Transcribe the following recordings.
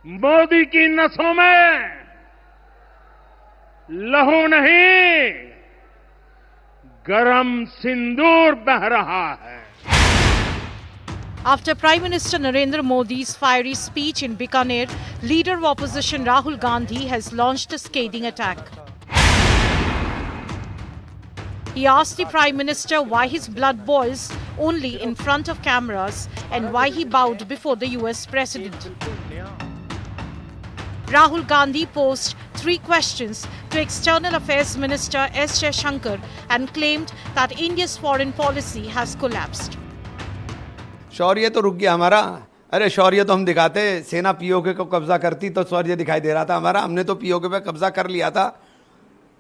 मोदी की नसों में लहू नहीं, गरम सिंदूर बह रहा है। After Prime Minister Narendra Modi's fiery speech in Bikaner, leader of opposition Rahul Gandhi has launched a scathing attack. He asked the Prime Minister why his blood boils only in front of cameras and why he bowed before the US President. Rahul Gandhi posed 3 questions to External Affairs Minister S. Jaishankar and claimed that India's foreign policy has collapsed. शौर्य तो रुक गया हमारा। अरे शौर्य तो हम दिखाते, सेना PoK को कब्जा करती तो शौर्य दिखाई दे रहा था हमारा। हमने तो पीओके पे कब्जा कर लिया था,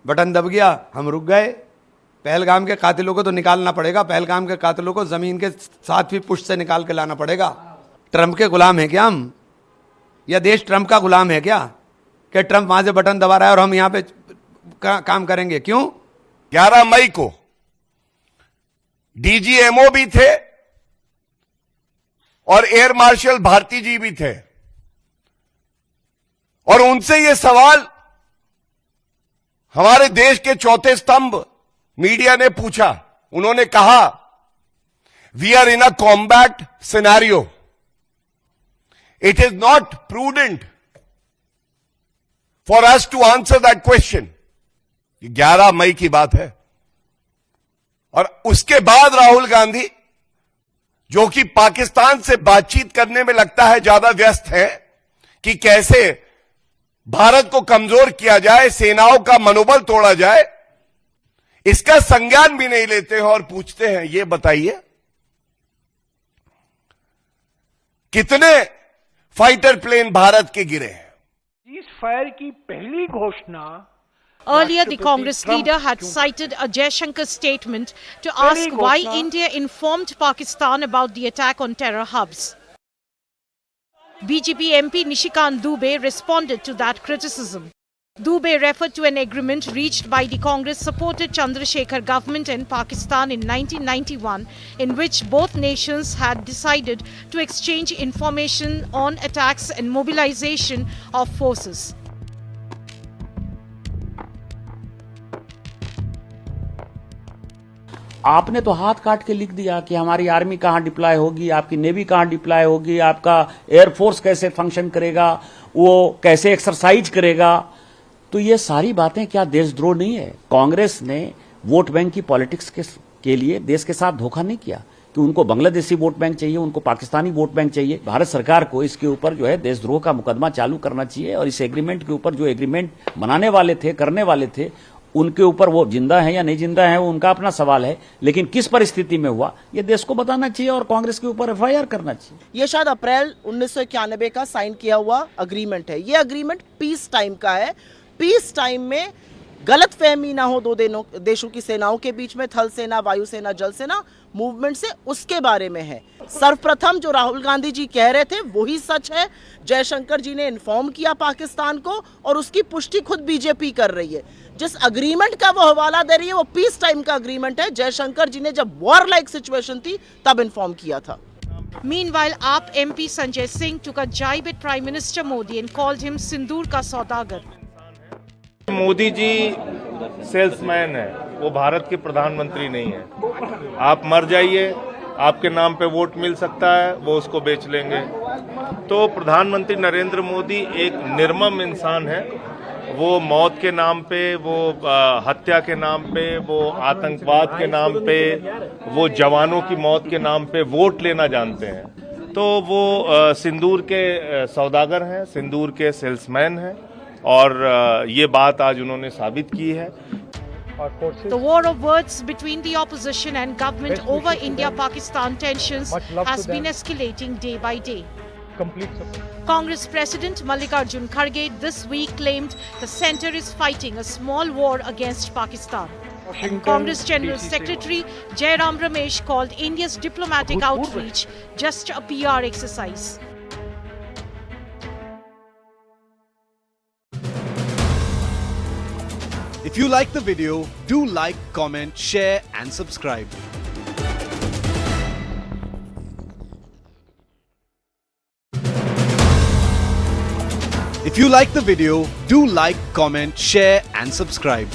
बटन दब गया, हम रुक गए। पहलगाम के कातिलों को तो निकालना पड़ेगा, पहलगाम के कातिलों को जमीन के 7वीं पुष्ट से निकाल के लाना पड़ेगा। ट्रंप के गुलाम है क्या हम, या देश ट्रंप का गुलाम है क्या कि ट्रंप वहां से बटन दबा रहा है और हम यहां पे काम करेंगे? क्यों? 11 मई को डीजीएमओ भी थे और एयर मार्शल भारती जी भी थे, और उनसे यह सवाल हमारे देश के चौथे स्तंभ मीडिया ने पूछा। उन्होंने कहा, we are in a combat scenario, it is not prudent for us to answer that question. 11 मई की बात है। और उसके बाद राहुल गांधी, जो कि पाकिस्तान से बातचीत करने में लगता है ज्यादा व्यस्त है कि कैसे भारत को कमजोर किया जाए, सेनाओं का मनोबल तोड़ा जाए, इसका संज्ञान भी नहीं लेते हैं और पूछते हैं, ये बताइए कितने फाइटर प्लेन भारत के गिरे हैं? इस फायर की पहली घोषणा Earlier, the Congress leader had cited a Jaishankar statement to ask why India informed Pakistan about the attack on terror hubs. BJP MP Nishikant Dubey responded to that criticism. Dubey referred to an agreement reached by the Congress-supported Chandrasekhar government and Pakistan in 1991, in which both nations had decided to exchange information on attacks and mobilization of forces. आपने तो हाथ काट के लिख दिया कि हमारी army कहां डिप्लॉय होगी, आपकी नेवी कहां डिप्लॉय होगी, आपका एयरफोर्स कैसे फंक्शन करेगा, वो कैसे एक्सरसाइज करेगा। तो ये सारी बातें क्या देशद्रोह नहीं है? कांग्रेस ने वोट बैंक की पॉलिटिक्स के लिए देश के साथ धोखा नहीं किया कि उनको बांग्लादेशी वोट बैंक चाहिए, उनको पाकिस्तानी वोट बैंक चाहिए। भारत सरकार को इसके ऊपर जो है देशद्रोह का मुकदमा चालू करना चाहिए, और इस एग्रीमेंट के ऊपर जो एग्रीमेंट बनाने वाले थे, करने वाले थे, उनके ऊपर वो जिंदा है या नहीं जिंदा है वो उनका अपना सवाल है, लेकिन किस परिस्थिति में हुआ ये देश को बताना चाहिए और कांग्रेस के ऊपर एफआईआर करना चाहिए। ये शायद अप्रैल 1991 का साइन किया हुआ अग्रीमेंट है। ये अग्रीमेंट पीस टाइम का है। पीस टाइम में गलत फहमी ना हो दो देशों की सेनाओं के बीच में, थल सेना, वायुसेना, जल सेना मूवमेंट से, उसके बारे में है। सर्वप्रथम जो राहुल गांधी जी कह रहे थे वही सच है। जयशंकर जी ने इन्फॉर्म किया पाकिस्तान को, और उसकी पुष्टि खुद बीजेपी कर रही है। जिस अग्रीमेंट का वो हवाला दे रही है वो पीस टाइम का अग्रीमेंट है। जयशंकर जी ने जब वॉर लाइक सिचुएशन थी तब इन्फॉर्म किया था। Meanwhile, AAP MP Sanjay Singh took a jibe at Prime Minister Modi and called him Sindoor ka saudagar. Modi ji salesman है, वो भारत के प्रधानमंत्री नहीं है। आप मर जाइए, आपके नाम पे वोट मिल सकता है, वो उसको बेच लेंगे। तो प्रधानमंत्री नरेंद्र मोदी एक निर्मम इंसान है। वो मौत के नाम पे, वो हत्या के नाम पे, वो आतंकवाद के नाम पे, वो जवानों की मौत के नाम पे वोट लेना जानते हैं। तो वो सिंदूर के सौदागर हैं, सिंदूर के सेल्समैन हैं, और ये बात आज उन्होंने साबित की है। The war of words between the opposition and government over India-Pakistan tensions has been escalating day by day. Congress President Mallikarjun Kharge this week claimed the centre is fighting a small war against Pakistan. And Congress General Secretary Jairam Ramesh called India's diplomatic outreach just a PR exercise. If you like the video, do like, comment, share and subscribe. If you like the video, do like, comment, share and subscribe.